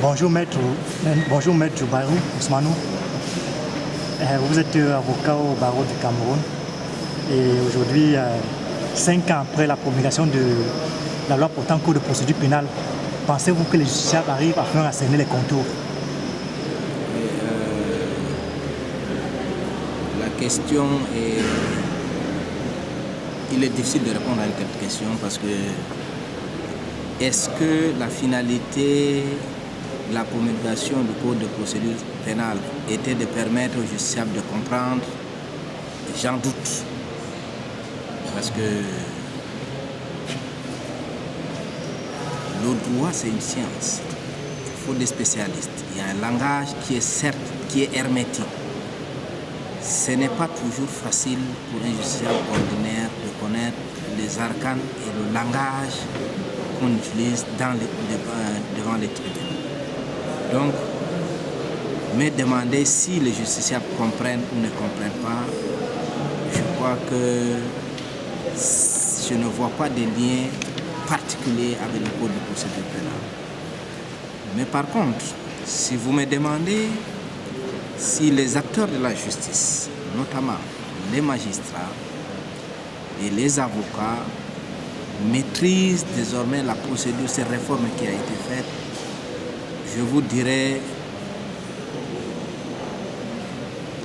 Bonjour maître Joubayrou Ousmanou. Vous êtes avocat au barreau du Cameroun et aujourd'hui, 5 ans après la promulgation de la loi portant code de procédure pénale, pensez-vous que les justiciables arrivent à faire cerner les contours? La question est... Il est difficile de répondre à cette question parce que est-ce que la finalité de la promulgation du code de procédure pénale était de permettre aux justiciables de comprendre? J'en doute. Parce que le droit, c'est une science. Il faut des spécialistes. Il y a un langage qui est hermétique. Ce n'est pas toujours facile pour un justiciable ordinaire de connaître les arcanes et le langage qu'on utilise devant les tribunaux. Donc, me demander si les justiciables comprennent ou ne comprennent pas, je crois que je ne vois pas de lien particulier avec le code de procédure pénale. Mais par contre, si vous me demandez si les acteurs de la justice, notamment les magistrats et les avocats, maîtrisent désormais la procédure, cette réforme qui a été faite, je vous dirais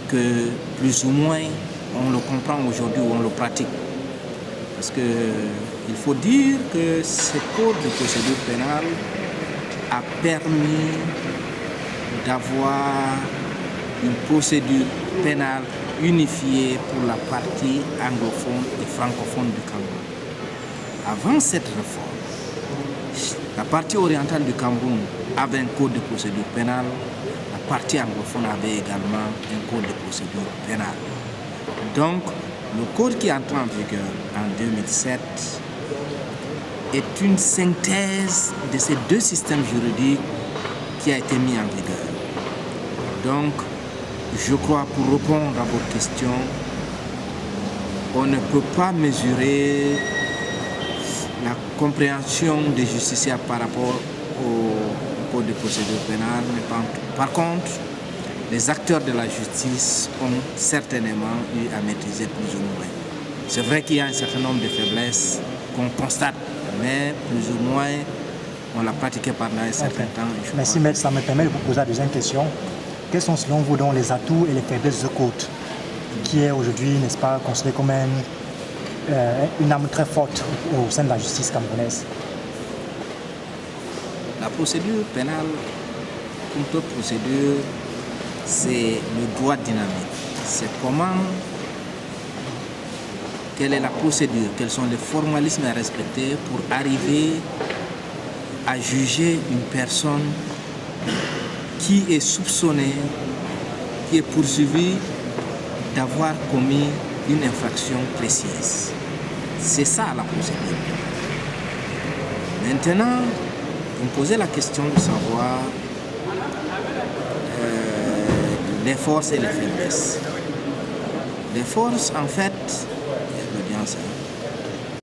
que plus ou moins on le comprend aujourd'hui ou on le pratique. Parce qu'il faut dire que ce code de procédure pénale a permis d'avoir une procédure pénale unifiée pour la partie anglophone et francophone du Cameroun. Avant cette réforme, la partie orientale du Cameroun avait un code de procédure pénale, la partie anglophone avait également un code de procédure pénale. Donc, le code qui entre en vigueur en 2007 est une synthèse de ces deux systèmes juridiques qui a été mis en vigueur. Donc, je crois, pour répondre à votre question, on ne peut pas mesurer la compréhension des justiciables par rapport au code de procédure pénale, mais par contre, les acteurs de la justice ont certainement eu à maîtriser plus ou moins. C'est vrai qu'il y a un certain nombre de faiblesses qu'on constate, mais plus ou moins, on l'a pratiqué pendant un certain temps. Merci maître, ça me permet de vous poser la deuxième question. Quels sont selon vous donc les atouts et les faiblesses de ce code qui est aujourd'hui, n'est-ce pas, considéré comme une arme très forte au sein de la justice camerounaise? La procédure pénale, comme toute procédure, c'est le droit dynamique. C'est quelle est la procédure, quels sont les formalismes à respecter pour arriver à juger une personne qui est soupçonnée, qui est poursuivie d'avoir commis une infraction précise. C'est ça la procédure. Maintenant, vous me posez la question de savoir les forces et les faiblesses. Les forces, en fait, l'audience,